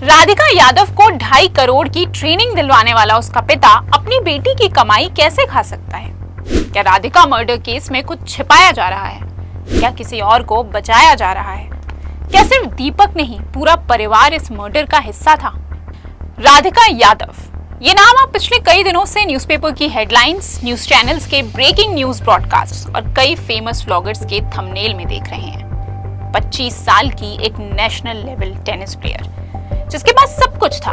राधिका यादव को 2.5 करोड़ की ट्रेनिंग दिलवाने वाला उसका पिता अपनी बेटी की कमाई कैसे खा सकता है? क्या राधिका मर्डर केस में कुछ छिपाया जा रहा है? क्या किसी और को बचाया जा रहा है? क्या सिर्फ दीपक नहीं, पूरा परिवार इस मर्डर का हिस्सा था? राधिका यादव, ये नाम आप पिछले कई दिनों से न्यूज़पेपर की हेडलाइंस, न्यूज चैनल्स के ब्रेकिंग न्यूज ब्रॉडकास्ट और कई फेमस व्लॉगर्स के थंबनेल में देख रहे हैं। 25 साल की एक नेशनल लेवल टेनिस प्लेयर जिसके पास सब कुछ था,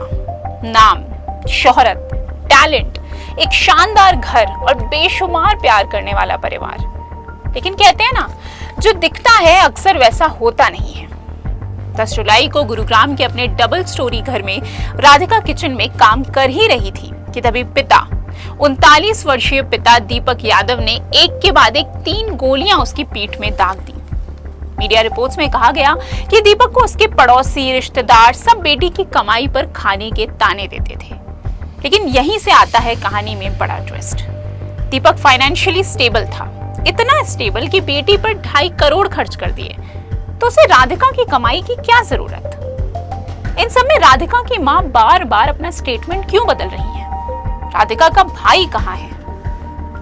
नाम, शोहरत, टैलेंट, एक शानदार घर और बेशुमार प्यार करने वाला परिवार। लेकिन कहते हैं ना, जो दिखता है अक्सर वैसा होता नहीं है। 10 जुलाई को गुरुग्राम के अपने डबल स्टोरी घर में राधिका किचन में काम कर ही रही थी कि तभी पिता, 39 वर्षीय पिता दीपक यादव ने एक के बाद एक 3 गोलियां उसकी पीठ में दाग दी। मीडिया रिपोर्ट्स में कहा गया कि दीपक को उसके पड़ोसी, रिश्तेदार सब बेटी की कमाई पर खाने के ताने देते थे। लेकिन यहीं से आता है कहानी में बड़ा ट्विस्ट। दीपक फाइनेंशियली स्टेबल था, इतना स्टेबल कि बेटी पर 2.5 करोड़ खर्च कर दिए। तो उसे राधिका की कमाई की क्या जरूरत? इन सब में राधिका की मां बार बार अपना स्टेटमेंट क्यों बदल रही है? राधिका का भाई कहां है?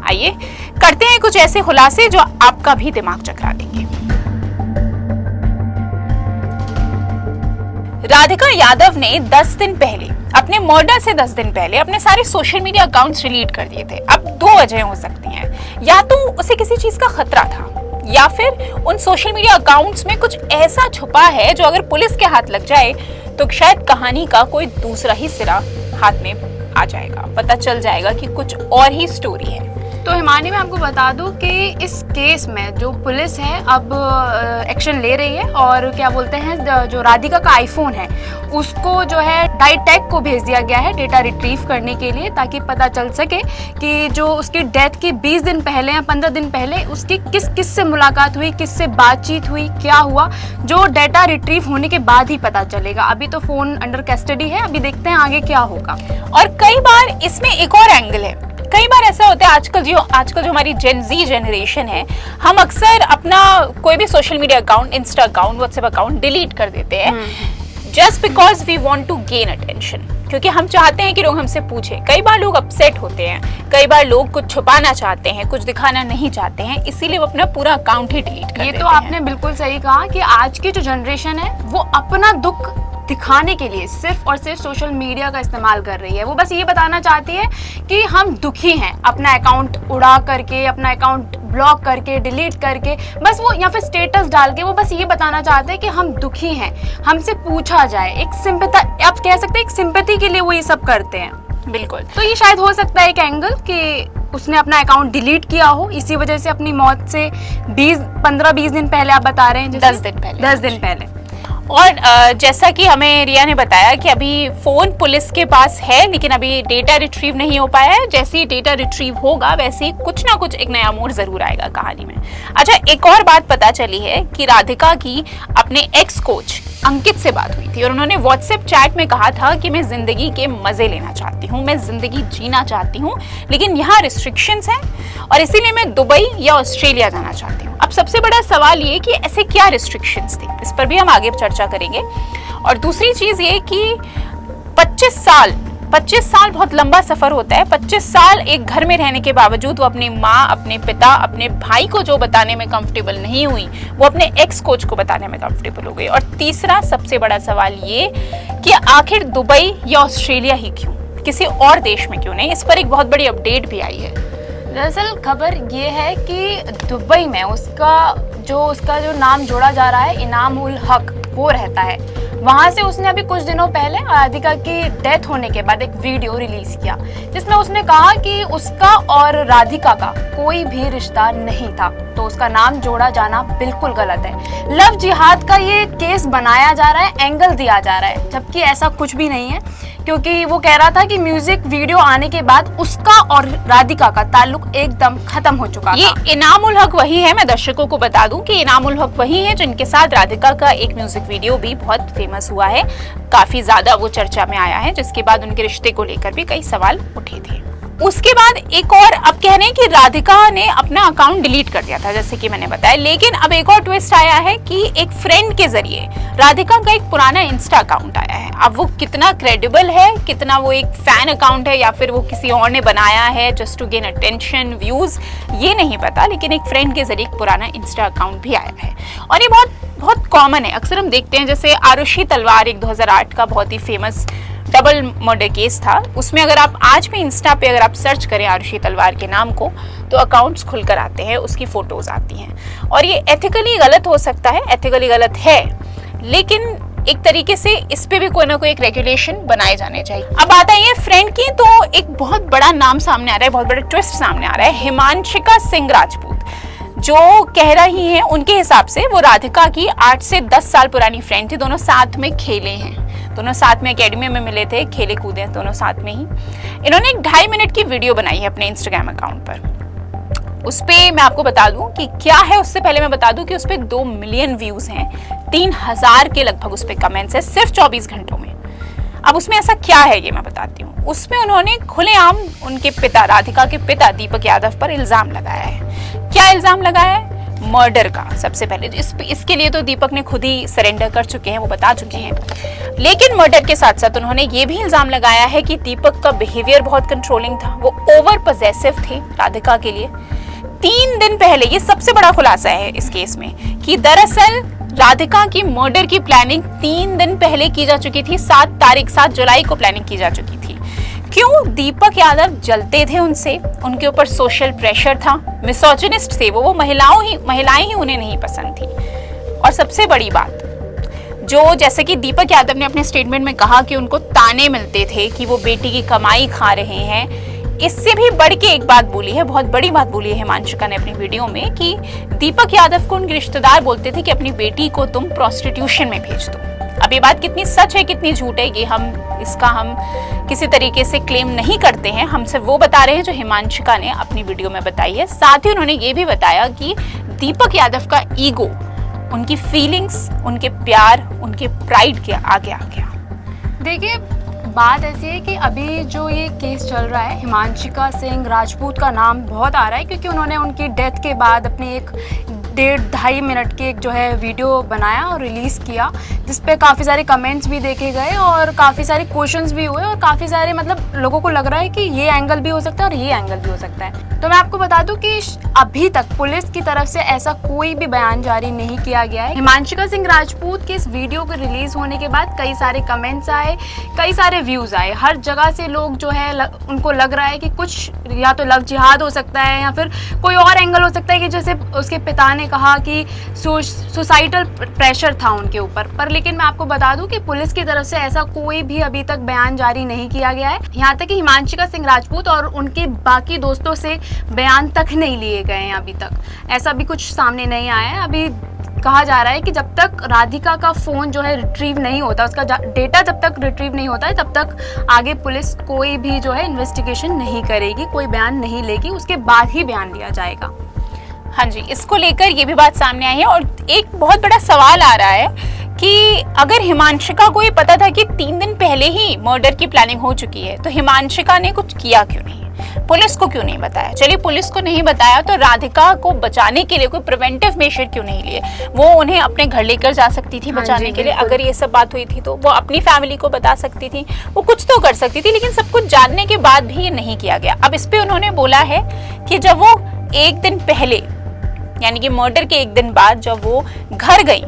आइए करते हैं कुछ ऐसे खुलासे जो आपका भी दिमाग चकरा देंगे। राधिका यादव ने 10 दिन पहले, अपने मर्डर से 10 दिन पहले अपने सारे सोशल मीडिया अकाउंट्स डिलीट कर दिए थे। अब 2 वजह हो सकती हैं, या तो उसे किसी चीज का खतरा था, या फिर उन सोशल मीडिया अकाउंट्स में कुछ ऐसा छुपा है जो अगर पुलिस के हाथ लग जाए तो शायद कहानी का कोई दूसरा ही सिरा हाथ में आ जाएगा, पता चल जाएगा कि कुछ और ही स्टोरी है। तो हिमानी, मैं आपको बता दूं कि इस केस में जो पुलिस है अब एक्शन ले रही है और क्या बोलते हैं, जो राधिका का आईफोन है उसको जो है डाइटेक को भेज दिया गया है डेटा रिट्रीव करने के लिए, ताकि पता चल सके कि जो उसकी डेथ के 20 दिन पहले या 15 दिन पहले उसकी किस से मुलाकात हुई, किससे बातचीत हुई, क्या हुआ, जो डेटा रिट्रीव होने के बाद ही पता चलेगा। अभी तो फोन अंडर कस्टडी है, अभी देखते हैं आगे क्या होगा। और कई बार इसमें एक और एंगल है। कई बार ऐसा होता है, आजकल जो हमारी जेन जी जनरेशन है, हम अक्सर अपना कोई भी social media account, insta account, WhatsApp account delete कर देते हैं just because we want to gain attention, क्योंकि हम चाहते हैं कि लोग हमसे पूछें। कई बार लोग अपसेट होते हैं, कई बार लोग कुछ छुपाना चाहते हैं, कुछ दिखाना नहीं चाहते हैं, इसीलिए वो अपना पूरा अकाउंट ही डिलीट कर देते हैं। ये तो आपने बिल्कुल सही कहा कि आज की जो जनरेशन है वो अपना दुख दिखाने के लिए सिर्फ और सिर्फ सोशल मीडिया का इस्तेमाल कर रही है। वो बस ये बताना चाहती है कि हम दुखी हैं, अपना अकाउंट उड़ा करके, अपना अकाउंट ब्लॉक करके, डिलीट करके, बस वो या फिर स्टेटस डाल के वो बस ये बताना चाहते हैं कि हम दुखी हैं, हमसे पूछा जाए। एक सिंपैथी, आप कह सकते हैं एक सिंपैथी के लिए वो ये सब करते हैं। बिल्कुल। तो ये शायद हो सकता है एक एंगल कि उसने अपना अकाउंट डिलीट किया हो, इसी वजह से अपनी मौत से 15-20 दिन पहले, आप बता रहे हैं 10 दिन पहले। 10 दिन पहले। और जैसा कि हमें रिया ने बताया कि अभी फोन पुलिस के पास है, लेकिन अभी डेटा रिट्रीव नहीं हो पाया है। जैसे ही डेटा रिट्रीव होगा वैसे ही कुछ ना कुछ एक नया मोड़ जरूर आएगा कहानी में। अच्छा, एक और बात पता चली है कि राधिका की अपने एक्स कोच अंकित से बात हुई थी और उन्होंने व्हाट्सएप चैट में कहा था कि मैं जिंदगी के मजे लेना चाहती हूँ, मैं जिंदगी जीना चाहती हूँ, लेकिन यहाँ रिस्ट्रिक्शंस हैं और इसीलिए मैं दुबई या ऑस्ट्रेलिया जाना चाहती हूँ। अब सबसे बड़ा सवाल ये कि ऐसे क्या रिस्ट्रिक्शंस थे, इस पर भी हम आगे चर्चा करेंगे। और दूसरी चीज ये कि 25 साल बहुत लंबा सफर होता है। 25 साल एक घर में रहने के बावजूद वो अपनी माँ, अपने पिता, अपने भाई को जो बताने में कंफर्टेबल नहीं हुई, वो अपने एक्स कोच को बताने में कंफर्टेबल हो गई। और तीसरा सबसे बड़ा सवाल ये कि आखिर दुबई या ऑस्ट्रेलिया ही क्यों, किसी और देश में क्यों नहीं? इस पर एक बहुत बड़ी अपडेट भी आई है। दरअसल खबर ये है कि दुबई में उसका जो नाम जोड़ा जा रहा है, इनाम उल हक, वो रहता है। वहाँ से उसने अभी कुछ दिनों पहले राधिका की डेथ होने के बाद एक वीडियो रिलीज किया जिसमें उसने कहा कि उसका और राधिका का कोई भी रिश्ता नहीं था, तो उसका नाम जोड़ा जाना बिल्कुल गलत है। लव जिहाद का ये केस बनाया जा रहा है, एंगल दिया जा रहा है, जबकि ऐसा कुछ भी नहीं है, क्योंकि वो कह रहा था कि म्यूजिक वीडियो आने के बाद उसका और राधिका का ताल्लुक एकदम खत्म हो चुका था। ये इनाम उल हक वही है, मैं दर्शकों को बता दूं कि इनाम उल हक वही है जिनके साथ राधिका का एक म्यूजिक वीडियो भी बहुत फेमस हुआ है, काफी ज्यादा वो चर्चा में आया है, जिसके बाद उनके रिश्ते को लेकर भी कई सवाल उठे थे। उसके बाद एक और, अब कह रहे हैं कि राधिका ने अपना अकाउंट डिलीट कर दिया था, जैसे कि मैंने बताया, लेकिन अब एक और ट्विस्ट आया है कि एक फ्रेंड के जरिए राधिका का एक पुराना इंस्टा अकाउंट आया है। अब वो कितना क्रेडिबल है, कितना वो एक फैन अकाउंट है या फिर वो किसी और ने बनाया है just to gain attention, views, ये नहीं पता, लेकिन एक फ्रेंड के जरिए एक पुराना इंस्टा अकाउंट भी आया है। और ये बहुत कॉमन है, अक्सर हम देखते हैं, जैसे आरुषि तलवार एक 2008 का बहुत ही फेमस डबल मर्डर केस था, उसमें अगर आप आज भी इंस्टा पे अगर आप सर्च करें आरुषि तलवार के नाम को तो अकाउंट्स खुलकर आते हैं, उसकी फोटोज आती हैं। और ये एथिकली गलत हो सकता है, एथिकली गलत है, लेकिन एक तरीके से इस पे भी कोई ना कोई एक रेगुलेशन बनाए जाने चाहिए। अब बात आई है फ्रेंड की, तो एक बहुत बड़ा नाम सामने आ रहा है, बहुत बड़ा ट्विस्ट सामने आ रहा है। हिमांशिका सिंह राजपूत जो कह रही हैं, उनके हिसाब से वो राधिका की 8 से 10 साल पुरानी फ्रेंड थी, दोनों साथ में खेले हैं, दोनों साथ में एकेडमी में मिले थे, खेले कूदे दोनों साथ में ही। इन्होंने एक 2.5 मिनट की वीडियो बनाई है अपने इंस्टाग्राम अकाउंट पर। उस पर मैं आपको बता दूं कि क्या है, उससे पहले मैं बता दूं कि उस पर 2 मिलियन व्यूज हैं, 3000 के लगभग उस पर कमेंट्स है सिर्फ 24 घंटों में। अब उसमें ऐसा क्या है ये मैं बताती हूँ। उसमें उन्होंने खुलेआम उनके पिता, राधिका के पिता दीपक यादव पर इल्जाम लगाया है। क्या इल्जाम लगाया है? मर्डर का। सबसे पहले इसके लिए तो दीपक ने खुद ही सरेंडर कर चुके हैं, वो बता चुके हैं, लेकिन मर्डर के साथ साथ उन्होंने ये भी इल्जाम लगाया है कि दीपक का बिहेवियर बहुत कंट्रोलिंग था, वो ओवर पॉसेसिव थे राधिका के लिए। 3 दिन पहले, ये सबसे बड़ा खुलासा है इस केस में, कि दरअसल राधिका की मर्डर की प्लानिंग 3 दिन पहले की जा चुकी थी, 7 जुलाई को प्लानिंग की जा चुकी थी। क्यों? दीपक यादव जलते थे उनसे, उनके ऊपर सोशल प्रेशर था, मिसोजिनिस्ट थे वो महिलाएं ही उन्हें नहीं पसंद थी। और सबसे बड़ी बात, जो जैसे कि दीपक यादव ने अपने स्टेटमेंट में कहा कि उनको ताने मिलते थे कि वो बेटी की कमाई खा रहे हैं, इससे भी बढ़ के एक बात बोली है, बहुत बड़ी बात बोली है हिमांशिका ने अपनी वीडियो में, कि दीपक यादव को उनके रिश्तेदार बोलते थे कि अपनी बेटी को तुम प्रोस्टिट्यूशन में भेज दो। अब ये बात कितनी सच है कितनी झूठ है, ये हम किसी तरीके से क्लेम नहीं करते हैं, हम सिर्फ वो बता रहे हैं जो हिमांशिका ने अपनी वीडियो में बताई है। साथ ही उन्होंने ये भी बताया कि दीपक यादव का ईगो, उनकी फीलिंग्स, उनके प्यार, उनके प्राइड के आगे आ गया। देखिए, बात ऐसी है कि अभी जो ये केस चल रहा है, हिमांशिका सिंह राजपूत का नाम बहुत आ रहा है, क्योंकि उन्होंने उनकी डेथ के बाद अपने एक 1.5 मिनट की एक जो है वीडियो बनाया और रिलीज़ किया, जिस पे काफ़ी सारे कमेंट्स भी देखे गए और काफ़ी सारे क्वेश्चंस भी हुए, और काफ़ी सारे मतलब लोगों को लग रहा है कि ये एंगल भी हो सकता है और ये एंगल भी हो सकता है। तो मैं आपको बता दूं कि अभी तक पुलिस की तरफ से ऐसा कोई भी बयान जारी नहीं किया गया है। हिमांशिका सिंह राजपूत के इस वीडियो के रिलीज होने के बाद कई सारे कमेंट्स आए, कई सारे व्यूज आए, हर जगह से लोग जो है उनको लग रहा है कि कुछ या तो लव जिहाद हो सकता है या फिर कोई और एंगल हो सकता है, कि जैसे उसके पिता ने कहा कि सुसाइडल प्रेशर था उनके ऊपर। पर लेकिन मैं आपको बता दूं कि पुलिस की तरफ से ऐसा कोई भी अभी तक बयान जारी नहीं किया गया है। यहाँ तक कि हिमांशिका सिंह राजपूत और उनके बाकी दोस्तों से बयान तक नहीं लिए गए हैं, अभी तक ऐसा भी कुछ सामने नहीं आया है। अभी कहा जा रहा है कि जब तक राधिका का फोन जो है रिट्रीव नहीं होता, उसका डेटा जब तक रिट्रीव नहीं होता है, तब तक आगे पुलिस कोई भी जो है इन्वेस्टिगेशन नहीं करेगी, कोई बयान नहीं लेगी, उसके बाद ही बयान लिया जाएगा। हाँ जी, इसको लेकर ये भी बात सामने आई है। और एक बहुत बड़ा सवाल आ रहा है कि अगर हिमांशिका को ये पता था कि 3 दिन पहले ही मर्डर की प्लानिंग हो चुकी है, तो हिमांशिका ने कुछ किया क्यों नहीं, पुलिस को क्यों नहीं बताया? चलिए पुलिस को नहीं बताया तो राधिका को बचाने के लिए कोई प्रिवेंटिव मेजर क्यों नहीं लिए? वो उन्हें अपने घर लेकर जा सकती थी बचाने के लिए, अगर ये सब बात हुई थी तो वो अपनी फैमिली को बता सकती थी, वो कुछ तो कर सकती थी, लेकिन सब कुछ जानने के बाद भी ये नहीं किया गया। अब इस पे उन्होंने बोला है कि जब वो 1 दिन पहले, यानी कि मर्डर के 1 दिन बाद जब वो घर गई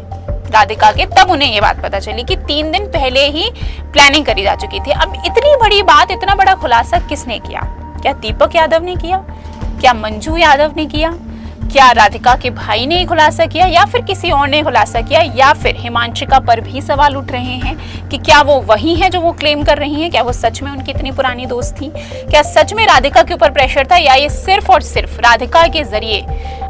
राधिका के, तब उन्हें ये बात पता चली कि 3 दिन पहले ही प्लानिंग करी जा चुकी थी। अब इतनी बड़ी बात, इतना बड़ा खुलासा किसने किया? क्या दीपक यादव ने किया? क्या मंजू यादव ने किया? क्या राधिका के भाई ने खुलासा किया, या फिर किसी और ने खुलासा किया? या फिर हिमांशिका पर भी सवाल उठ रहे हैं कि क्या वो वही है जो वो क्लेम कर रही हैं? क्या वो सच में उनकी इतनी पुरानी दोस्त थी? क्या सच में राधिका के ऊपर प्रेशर था, या ये सिर्फ और सिर्फ राधिका के जरिए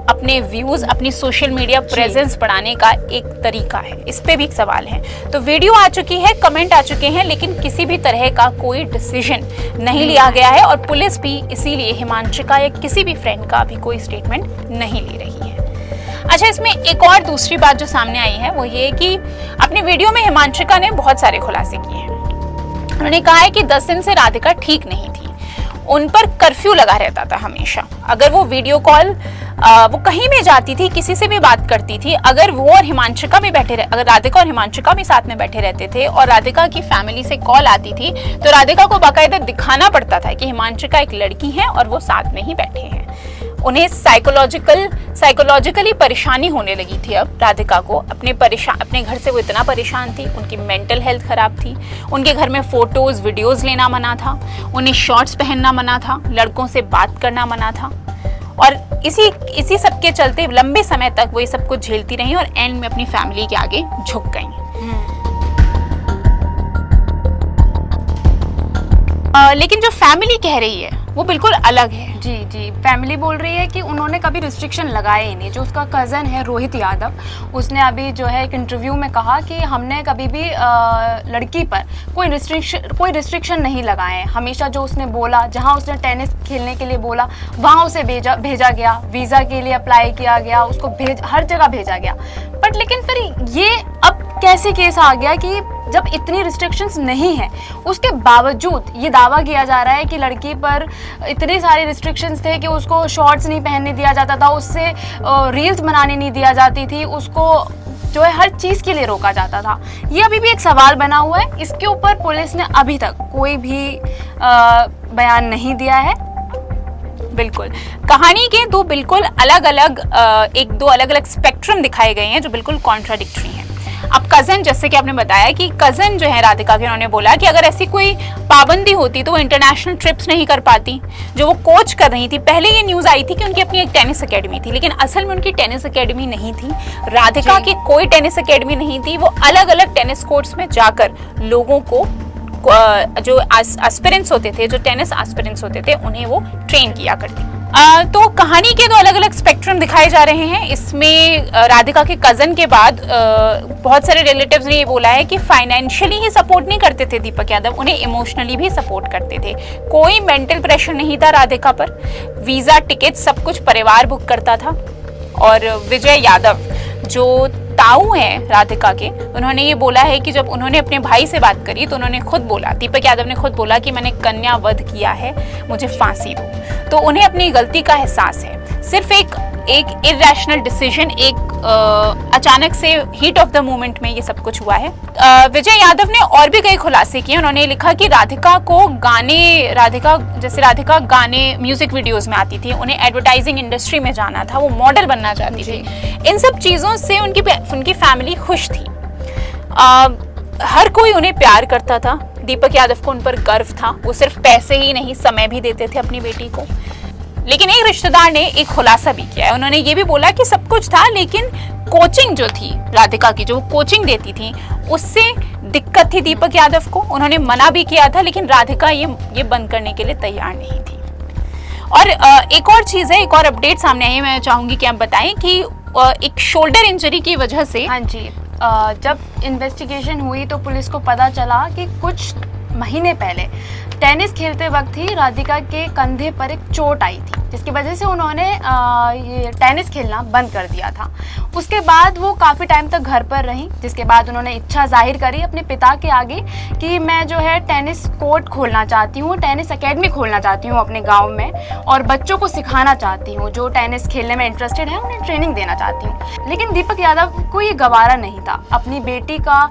अपने व्यूज, अपनी सोशल मीडिया प्रेजेंस बढ़ाने का एक तरीका है? इस पे भी सवाल है। तो वीडियो आ चुकी है, कमेंट आ चुके हैं, लेकिन किसी भी तरह का कोई डिसीजन नहीं लिया गया है, और पुलिस भी इसीलिए हिमांशिका या किसी भी फ्रेंड का अभी कोई स्टेटमेंट नहीं ले रही है। अच्छा, इसमें एक और दूसरी बात जो सामने आई है वो ये कि अपनी वीडियो में हिमांशिका ने बहुत सारे खुलासे किए हैं। उन्होंने कहा है कि 10 दिन से राधिका ठीक नहीं थी, उन पर कर्फ्यू लगा रहता था हमेशा। अगर वो वीडियो कॉल वो कहीं भी जाती थी, किसी से भी बात करती थी, अगर वो और हिमांशिका भी अगर राधिका और हिमांशिका भी साथ में बैठे रहते थे और राधिका की फैमिली से कॉल आती थी तो राधिका को बाकायदा दिखाना पड़ता था कि हिमांशिका एक लड़की है और वो साथ में ही बैठे हैं। उन्हें साइकोलॉजिकली परेशानी होने लगी थी अब राधिका को। अपने घर से वो इतना परेशान थी, उनकी मेंटल हेल्थ खराब थी, उनके घर में फोटोज वीडियोस लेना मना था, उन्हें शॉर्ट्स पहनना मना था, लड़कों से बात करना मना था। और इसी सब के चलते लंबे समय तक वो ये सब कुछ झेलती रही और एंड में अपनी फैमिली के आगे झुक गई। लेकिन जो फैमिली कह रही है वो बिल्कुल अलग है। जी जी, फैमिली बोल रही है कि उन्होंने कभी रिस्ट्रिक्शन लगाए ही नहीं। जो उसका कज़न है रोहित यादव, उसने अभी जो है एक इंटरव्यू में कहा कि हमने कभी भी लड़की पर कोई रिस्ट्रिक्शन नहीं लगाए। हमेशा जो उसने बोला, जहां उसने टेनिस खेलने के लिए बोला वहां उसे भेजा गया, वीज़ा के लिए अप्लाई किया गया, उसको हर जगह भेजा गया। बट लेकिन फिर ये अब कैसे केस आ गया कि जब इतनी रिस्ट्रिक्शंस नहीं है उसके बावजूद ये दावा किया जा रहा है कि लड़की पर इतने सारे रिस्ट्रिक्शंस थे कि उसको शॉर्ट्स नहीं पहनने दिया जाता था, उससे रील्स बनाने नहीं दिया जाती थी, उसको जो है हर चीज़ के लिए रोका जाता था। ये अभी भी एक सवाल बना हुआ है। इसके ऊपर पुलिस ने अभी तक कोई भी बयान नहीं दिया है। बिल्कुल, कहानी के दो बिल्कुल अलग अलग स्पेक्ट्रम दिखाए गए हैं जो बिल्कुल कॉन्ट्राडिक्टरी हैं। अब कजन, जैसे कि आपने बताया कि कजन जो है राधिका के, उन्होंने बोला कि अगर ऐसी कोई पाबंदी होती तो वो इंटरनेशनल ट्रिप्स नहीं कर पाती जो वो कोच कर रही थी। पहले ये न्यूज़ आई थी कि उनकी अपनी एक टेनिस एकेडमी थी, लेकिन असल में उनकी टेनिस एकेडमी नहीं थी। राधिका की कोई टेनिस एकेडमी नहीं थी। वो अलग अलग टेनिस कोर्ट्स में जाकर लोगों को जो एस्पिरेंट्स होते थे, जो टेनिस एस्पिरेंट्स होते थे, उन्हें वो ट्रेन किया करती। तो कहानी के दो अलग अलग स्पेक्ट्रम दिखाए जा रहे हैं। इसमें राधिका के कज़न के बाद बहुत सारे रिलेटिव्स ने ये बोला है कि फाइनेंशियली ही सपोर्ट नहीं करते थे दीपक यादव, उन्हें इमोशनली भी सपोर्ट करते थे। कोई मेंटल प्रेशर नहीं था राधिका पर। वीज़ा, टिकट सब कुछ परिवार बुक करता था। और विजय यादव जो ताऊ हैं राधिका के, उन्होंने ये बोला है कि जब उन्होंने अपने भाई से बात करी तो उन्होंने खुद बोला, दीपक यादव ने खुद बोला कि मैंने कन्या वध किया है, मुझे फांसी दो। तो उन्हें अपनी गलती का एहसास है। सिर्फ एक इरैशनल डिसीजन, अचानक से हीट ऑफ द मोमेंट में ये सब कुछ हुआ है। विजय यादव ने और भी कई खुलासे किए। उन्होंने लिखा कि राधिका गाने म्यूजिक वीडियोस में आती थी, उन्हें एडवर्टाइजिंग इंडस्ट्री में जाना था, वो मॉडल बनना चाहती थी। इन सब चीज़ों से उनकी फैमिली खुश थी। हर कोई उन्हें प्यार करता था। दीपक यादव को उन पर गर्व था। वो सिर्फ पैसे ही नहीं, समय भी देते थे अपनी बेटी को। लेकिन एक रिश्तेदार ने एक खुलासा भी किया है। उन्होंने ये भी बोला कि सब कुछ था, लेकिन कोचिंग जो थी राधिका की, जो कोचिंग देती थी, उससे दिक्कत थी दीपक यादव को। उन्होंने मना भी किया था, लेकिन राधिका ये बंद करने के लिए तैयार नहीं थी। और एक और चीज़ है, एक और अपडेट सामने आई है, मैं चाहूँगी कि आप बताएं कि एक शोल्डर इंजरी की वजह से, हाँ जी, जब इन्वेस्टिगेशन हुई तो पुलिस को पता चला कि कुछ महीने पहले टेनिस खेलते वक्त ही राधिका के कंधे पर एक चोट आई थी, जिसकी वजह से उन्होंने ये टेनिस खेलना बंद कर दिया था। उसके बाद वो काफ़ी टाइम तक घर पर रहीं, जिसके बाद उन्होंने इच्छा जाहिर करी अपने पिता के आगे कि मैं जो है टेनिस कोर्ट खोलना चाहती हूँ, टेनिस एकेडमी खोलना चाहती हूँ अपने गाँव में, और बच्चों को सिखाना चाहती हूँ, जो टेनिस खेलने में इंटरेस्टेड है उन्हें ट्रेनिंग देना चाहती हूँ। लेकिन दीपक यादव को ये गवारा नहीं था। अपनी बेटी का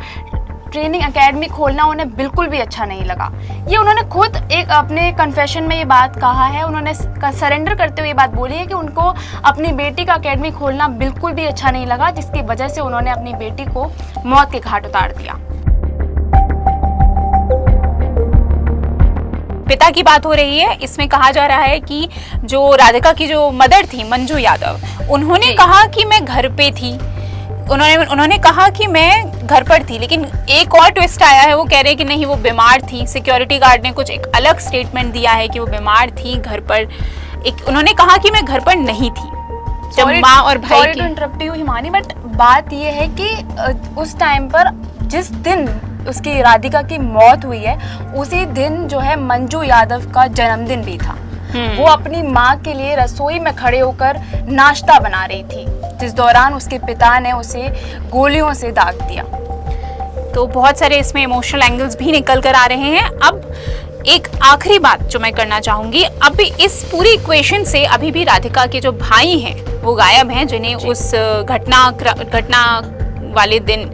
ट्रेनिंग एकेडमी खोलना उन्हें बिल्कुल भी अच्छा नहीं लगा। ये उन्होंने खुद एक अपने कन्फेशन में ये बात कहा है। उन्होंने सरेंडर करते हुए ये बात बोली है कि उनको अपनी बेटी का एकेडमी खोलना बिल्कुल भी अच्छा नहीं लगा, जिसकी वजह से उन्होंने अपनी बेटी को मौत के घाट उतार दिया। पिता की बात हो रही है। इसमें कहा जा रहा है कि जो राधिका की जो मदर थी मंजू यादव, उन्होंने कहा कि मैं घर पे थी। उन्होंने कहा कि मैं घर पर थी, लेकिन एक और ट्विस्ट आया है। वो कह रहे हैं कि नहीं, वो बीमार थी। सिक्योरिटी गार्ड ने कुछ एक अलग स्टेटमेंट दिया है कि वो बीमार थी घर पर। उन्होंने कहा कि मैं घर पर नहीं थी जब माँ और भाई की। इंटरप्ट यू हिमानी, बट बात ये है कि उस टाइम पर जिस दिन उसकी राधिका की मौत हुई है, उसी दिन जो है मंजू यादव का जन्मदिन भी था। वो अपनी माँ के लिए रसोई में खड़े होकर नाश्ता बना रही थी, जिस दौरान उसके पिता ने उसे गोलियों से दाग दिया। तो बहुत सारे इसमें इमोशनल एंगल्स भी निकल कर आ रहे हैं। अब एक आखिरी बात जो मैं करना चाहूंगी, अभी इस पूरी इक्वेशन से अभी भी राधिका के जो भाई हैं वो गायब हैं, जिन्हें उस घटना वाले दिन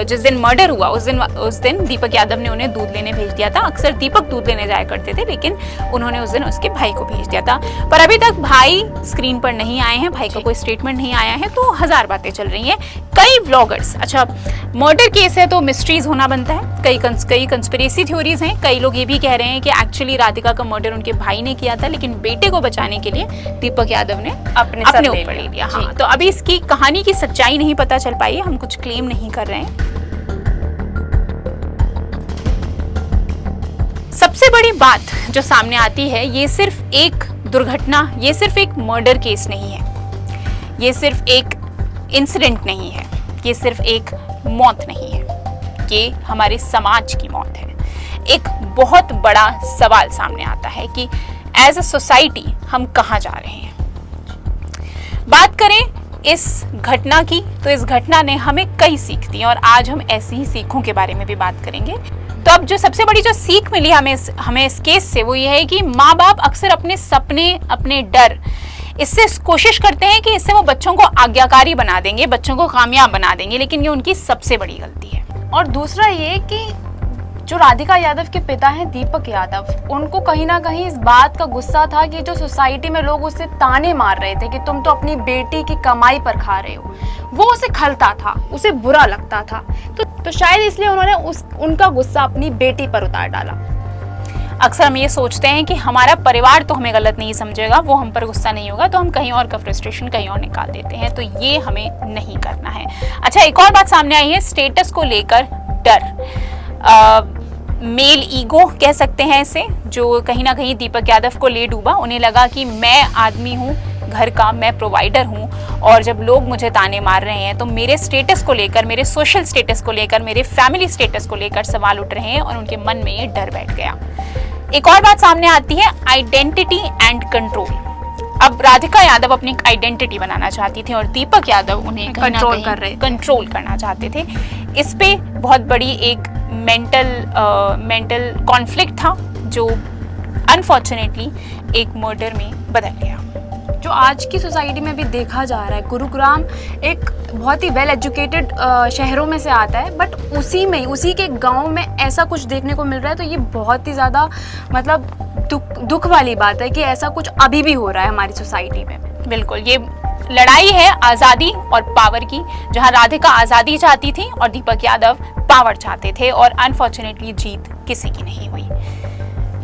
जिस दिन मर्डर हुआ उस दिन दीपक यादव ने उन्हें दूध लेने भेज दिया था। अक्सर दीपक दूध लेने जाया करते थे, लेकिन उन्होंने उस दिन उसके भाई को भेज दिया था। पर अभी तक भाई स्क्रीन पर नहीं आए हैं, भाई का कोई स्टेटमेंट नहीं आया है, तो हजार बातें चल रही हैं। कई व्लॉगर्स, अच्छा मर्डर केस है तो मिस्ट्रीज होना बनता है, कई कंस्पिरेसी थ्योरीज हैं। कई लोग ये भी कह रहे हैं कि एक्चुअली राधिका का मर्डर उनके भाई ने किया था, लेकिन बेटे को बचाने के लिए दीपक यादव ने अपने ऊपर ले लिया। हाँ, तो अभी इसकी कहानी की सच्चाई नहीं पता चल पाई है, हम कुछ क्लेम नहीं कर रहे हैं। सबसे बड़ी बात जो सामने आती है, ये सिर्फ एक दुर्घटना, ये सिर्फ एक मर्डर केस नहीं है, ये सिर्फ एक इंसिडेंट नहीं है, ये सिर्फ एक मौत नहीं है, ये हमारे समाज की मौत है। एक बहुत बड़ा सवाल सामने आता है कि एज अ सोसाइटी हम कहाँ जा रहे हैं। बात करें इस घटना की, तो इस घटना ने हमें कई सीख दी और आज हम ऐसी ही सीखों के बारे में भी बात करेंगे। तो अब जो सबसे बड़ी जो सीख मिली हमें इस केस से, वो ये है कि माँ बाप अक्सर अपने सपने, अपने डर, इससे कोशिश करते हैं कि इससे वो बच्चों को आज्ञाकारी बना देंगे, बच्चों को कामयाब बना देंगे, लेकिन ये उनकी सबसे बड़ी गलती है। और दूसरा ये कि जो राधिका यादव के पिता हैं दीपक यादव, उनको कहीं ना कहीं इस बात का गुस्सा था कि जो सोसाइटी में लोग उसे ताने मार रहे थे कि तुम तो अपनी बेटी की कमाई पर खा रहे हो, वो उसे खलता था, उसे बुरा लगता था। तो शायद इसलिए उन्होंने उनका गुस्सा अपनी बेटी पर उतार डाला। अक्सर हम ये सोचते हैं कि हमारा परिवार तो हमें गलत नहीं समझेगा, वो हम पर गुस्सा नहीं होगा, तो हम कहीं और का फ्रस्ट्रेशन कहीं और निकाल देते हैं, तो ये हमें नहीं करना है। अच्छा, एक और बात सामने आई है स्टेटस को लेकर डर, मेल ईगो कह सकते हैं इसे, जो कहीं ना कहीं दीपक यादव को ले डूबा। उन्हें लगा कि मैं आदमी हूँ घर का, मैं प्रोवाइडर हूँ, और जब लोग मुझे ताने मार रहे हैं तो मेरे स्टेटस को लेकर, मेरे सोशल स्टेटस को लेकर, मेरे फैमिली स्टेटस को लेकर सवाल उठ रहे हैं, और उनके मन में ये डर बैठ गया। एक और बात सामने आती है आइडेंटिटी एंड कंट्रोल। अब राधिका यादव अपनी आइडेंटिटी बनाना चाहती थी और दीपक यादव उन्हें कंट्रोल करना चाहते थे। इस पे बहुत बड़ी एक मेंटल कॉन्फ्लिक्ट था, जो अनफॉर्चुनेटली एक मर्डर में बदल गया। जो आज की सोसाइटी में भी देखा जा रहा है, गुरुग्राम एक बहुत ही वेल एजुकेटेड शहरों में से आता है, बट उसी के गांव में ऐसा कुछ देखने को मिल रहा है, तो ये बहुत ही ज़्यादा मतलब दुख वाली बात है कि ऐसा कुछ अभी भी हो रहा है हमारी सोसाइटी में। बिल्कुल, ये लड़ाई है आज़ादी और पावर की, जहां राधिका आज़ादी चाहती थी और दीपक यादव पावर चाहते थे, और अनफॉर्चुनेटली जीत किसी की नहीं हुई।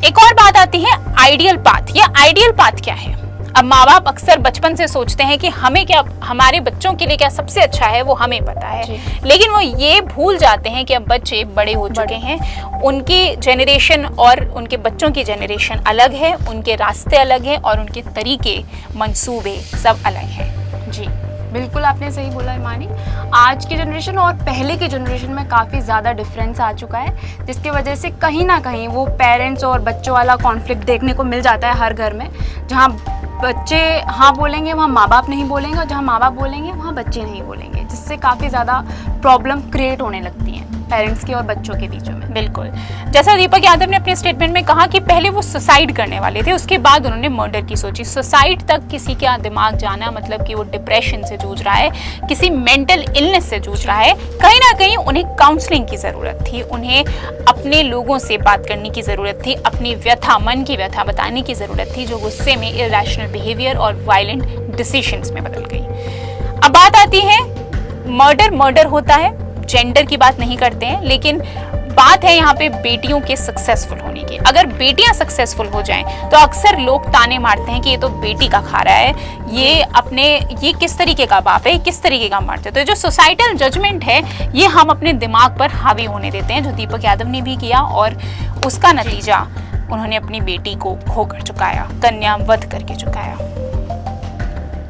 एक और बात आती है आइडियल पाथ। ये आइडियल पाथ क्या है? अब माँ बाप अक्सर बचपन से सोचते हैं कि हमें क्या, हमारे बच्चों के लिए क्या सबसे अच्छा है वो हमें पता है, लेकिन वो ये भूल जाते हैं कि अब बच्चे बड़े हो चुके हैं, उनकी जनरेशन और उनके बच्चों की जनरेशन अलग है, उनके रास्ते अलग हैं और उनके तरीके, मंसूबे सब अलग हैं। जी बिल्कुल, आपने सही बोला हिमानी। आज की जनरेशन और पहले की जनरेशन में काफ़ी ज़्यादा डिफरेंस आ चुका है, जिसकी वजह से कहीं ना कहीं वो पेरेंट्स और बच्चों वाला कॉन्फ्लिक्ट देखने को मिल जाता है हर घर में। जहाँ बच्चे हाँ बोलेंगे वहाँ माँ बाप नहीं बोलेंगे, और जहाँ माँ बाप बोलेंगे वहाँ बच्चे नहीं बोलेंगे, जिससे काफ़ी ज़्यादा प्रॉब्लम क्रिएट होने लगती हैं पेरेंट्स की और बच्चों के बीच में। बिल्कुल, जैसा दीपक यादव ने अपने स्टेटमेंट में कहा कि पहले वो सुसाइड करने वाले थे, उसके बाद उन्होंने मर्डर की सोची। सुसाइड तक किसी का दिमाग जाना मतलब कि वो डिप्रेशन से जूझ रहा है, किसी मेंटल इलनेस से जूझ रहा है, कहीं ना कहीं उन्हें काउंसलिंग की ज़रूरत थी, उन्हें अपने लोगों से बात करने की ज़रूरत थी, अपनी व्यथा, मन की व्यथा बताने की ज़रूरत थी, जो गुस्से में इरैशनल बिहेवियर और वायलेंट डिसीजंस में बदल गई। अब बात आती है मर्डर होता है, जेंडर की बात नहीं करते हैं, लेकिन बात है यहाँ पे बेटियों के सक्सेसफुल होने की। अगर बेटियां सक्सेसफुल हो जाएं तो अक्सर लोग ताने मारते हैं कि ये तो बेटी का खा रहा है, ये किस तरीके का बाप है, किस तरीके का मर्द है। तो जो सोसाइटल जजमेंट है ये हम अपने दिमाग पर हावी होने देते हैं, जो दीपक यादव ने भी किया, और उसका नतीजा उन्होंने अपनी बेटी को खोकर चुकाया, कन्या वध करके चुकाया।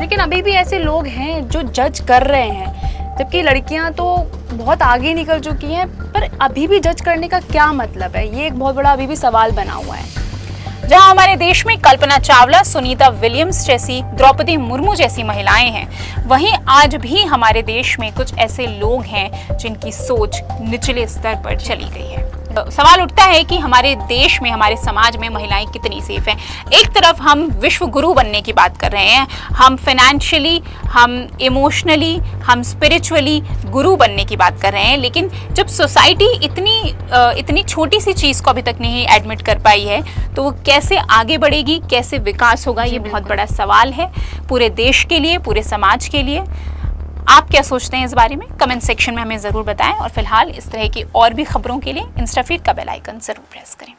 लेकिन अभी भी ऐसे लोग हैं जो जज कर रहे हैं, जबकि लड़कियां तो बहुत आगे निकल चुकी हैं, पर अभी भी जज करने का क्या मतलब है, ये एक बहुत बड़ा अभी भी सवाल बना हुआ है। जहां हमारे देश में कल्पना चावला, सुनीता विलियम्स जैसी, द्रौपदी मुर्मू जैसी महिलाएं हैं, वहीं आज भी हमारे देश में कुछ ऐसे लोग हैं जिनकी सोच निचले स्तर पर चली गई है। सवाल उठता है कि हमारे देश में, हमारे समाज में महिलाएं कितनी सेफ हैं। एक तरफ हम विश्व गुरु बनने की बात कर रहे हैं, हम फाइनेंशियली, हम इमोशनली, हम स्पिरिचुअली गुरु बनने की बात कर रहे हैं, लेकिन जब सोसाइटी इतनी छोटी सी चीज़ को अभी तक नहीं एडमिट कर पाई है, तो वो कैसे आगे बढ़ेगी, कैसे विकास होगा, ये बहुत बड़ा सवाल है पूरे देश के लिए, पूरे समाज के लिए। आप क्या सोचते हैं इस बारे में? कमेंट सेक्शन में हमें ज़रूर बताएं, और फिलहाल इस तरह की और भी खबरों के लिए इंस्टाफीड का बेल आइकन ज़रूर प्रेस करें।